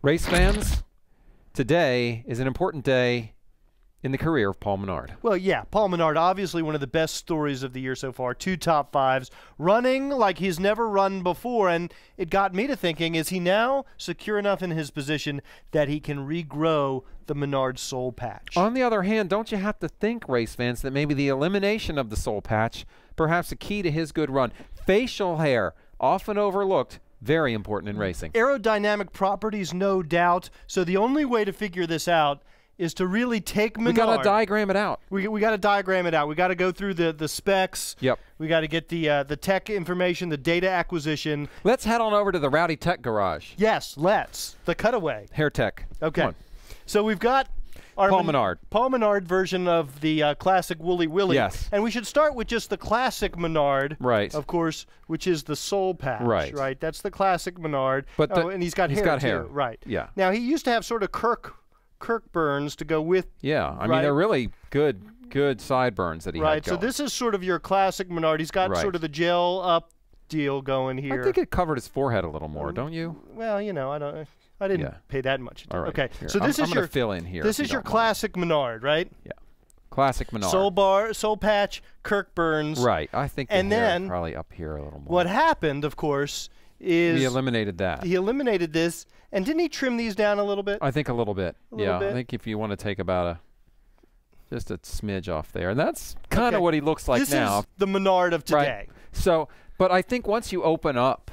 Race fans, today is an important day in the career of Paul Menard. Well, yeah, Paul Menard, obviously one of the best stories of the year so far. 2 top 5s, running like he's never run before, and it got me to thinking, is he now secure enough in his position that he can regrow the Menard Soul Patch? On the other hand, don't you have to think, race fans, that maybe the elimination of the Soul Patch, perhaps a key to his good run. Facial hair, often overlooked, very important in racing. Aerodynamic properties, no doubt. So the only way to figure this out is to really take Menard. We got to diagram it out. We got to diagram it out. We got to go through the specs. Yep. We got to get the tech information, the data acquisition. Let's head on over to the Rowdy Tech Garage. Yes, let's. The cutaway. Hair Tech. Okay. So we've got our Paul Menard version of the classic Woolly Willy. Yes. And we should start with just the classic Menard. Right. Of course, which is the Soul Patch. Right. Right. That's the classic Menard. But and he's got hair too. Right. Yeah. Now he used to have sort of Kirk burns to go with. Yeah. I mean, they're really good sideburns that he had going. So this is sort of your classic Menard. He's got sort of the gel up deal going here. I think it covered his forehead a little more, don't you? Well, you know, I didn't pay that much attention. All right. Okay. Here. So this I'm going to fill in here. This is your classic Menard, right? Yeah. Classic Menard. Soul Patch, Kirk burns. Right. I think the hair probably up here a little more. What happened, of course, is he eliminated that. He eliminated this, and didn't he trim these down a little bit? I think a little bit. Bit? I think if you want to take about just a smidge off there, and that's kind of what he looks like now. This is the Menard of today. Right. So, but I think once you open up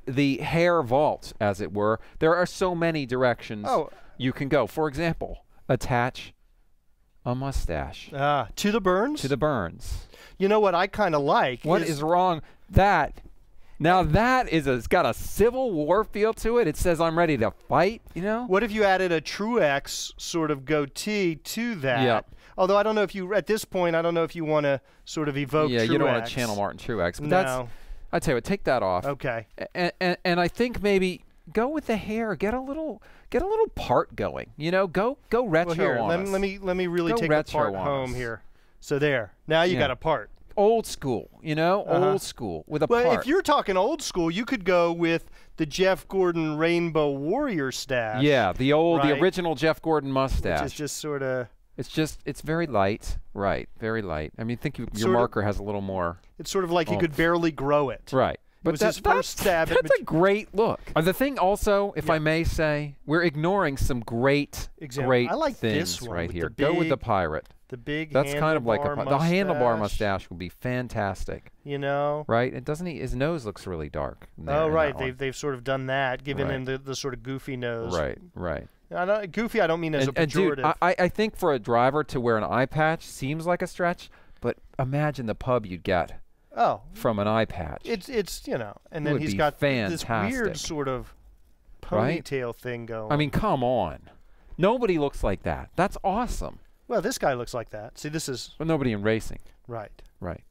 the hair vault, as it were, there are so many directions you can go. For example, attach a mustache. To the burns? To the burns. You know what I kind of like? What is wrong? Now it's got a Civil War feel to it. It says I'm ready to fight, you know? What if you added a Truex sort of goatee to that? Yeah. Although I don't know if you, at this point, I don't know if you want to sort of evoke Truex. Yeah, you don't want to channel Martin Truex. But I tell you what, take that off. Okay. And I think maybe go with the hair. Get a little part going. You know, go retro here, on us. Let me really take the part home here. So there. Now you got a part. Old school, you know, old school with a part. Well, if you're talking old school, you could go with the Jeff Gordon Rainbow Warrior stash. Yeah, the original Jeff Gordon mustache. Which is just sort of. It's very light, right? Very light. I mean, think your marker has a little more. It's sort of like you could barely grow it. Right. But his first stab. That's a great look. The thing also, if I may say, we're ignoring some great I like things this one right here. Go with the pirate. The big That's kind of like the handlebar mustache mustache would be fantastic. You know, right? And doesn't his nose looks really dark? Oh, right. They've sort of done that, given him the sort of goofy nose. Right. Goofy, I don't mean as a pejorative. Dude, I think for a driver to wear an eye patch seems like a stretch, but imagine the pub you'd get. From an eye patch. It's you know, and then he's got this weird sort of ponytail thing going. I mean, come on, nobody looks like that. That's awesome. Well, this guy looks like that. See, this is. But nobody in racing. Right. Right.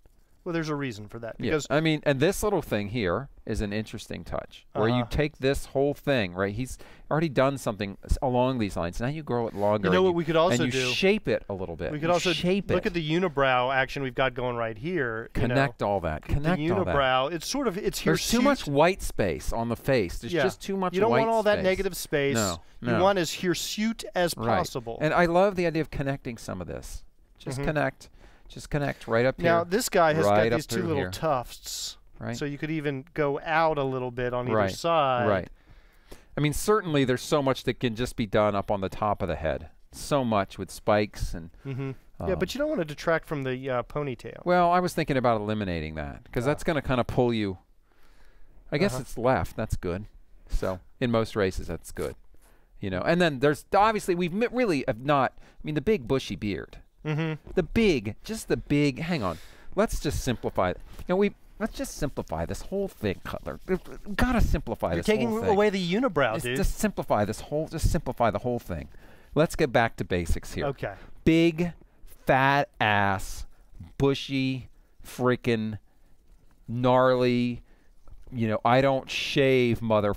Well, there's a reason for that. Because I mean, and this little thing here is an interesting touch, where you take this whole thing, right? He's already done something along these lines. Now you grow it longer. You know what we could also do? And you shape it a little bit. We could also look at the unibrow action we've got going right here. Connect all that. Connect the unibrow. All that. It's sort of There's too much white space on the face. There's just too much. You don't want all space. that negative space. No. You want as hirsute as possible. And I love the idea of connecting some of this. Just connect. Just connect right up here. Now, this guy has got these two little tufts. Right. So you could even go out a little bit on either side. Right. I mean, certainly there's so much that can just be done up on the top of the head. So much with spikes and. Yeah, but you don't want to detract from the ponytail. Well, I was thinking about eliminating that because that's going to kind of pull you. I guess it's left. That's good. So in most races, that's good. You know, and then there's obviously we really have not. I mean, the big bushy beard. The big. Hang on. Let's just simplify it. You know, let's just simplify this whole thing, Cutler. We've got to simplify this whole thing. You're taking away the unibrow, dude. Just simplify this whole. Just simplify the whole thing. Let's get back to basics here. Okay. Big, fat ass, bushy, freaking, gnarly. You know, I don't shave mother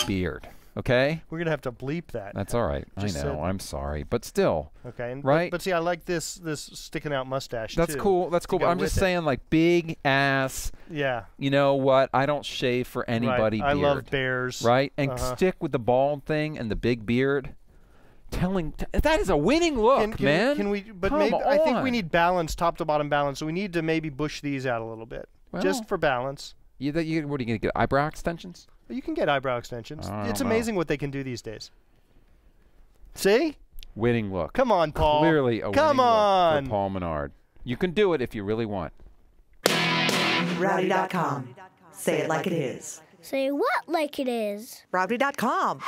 beard. Okay? We're going to have to bleep that. That's all right. I know. I'm sorry. But still. Okay. And, right? But see, I like this sticking out mustache, That's too. cool. That's cool. But I'm just saying, like, big ass. Yeah. You know what? I don't shave for anybody right. beard. I love bears. Right? And stick with the bald thing and the big beard. That is a winning look, man. Can we? But Come maybe on. I think we need balance, top to bottom balance. So we need to maybe bush these out a little bit, just for balance. What are you going to get? Eyebrow extensions? You can get eyebrow extensions. It's know. amazing what they can do these days. See? Winning look. Come on, Paul. Clearly a Come winning on. look for Paul Menard. You can do it if you really want. Rowdy.com. Say it like it is. Say what like it is? Rowdy.com.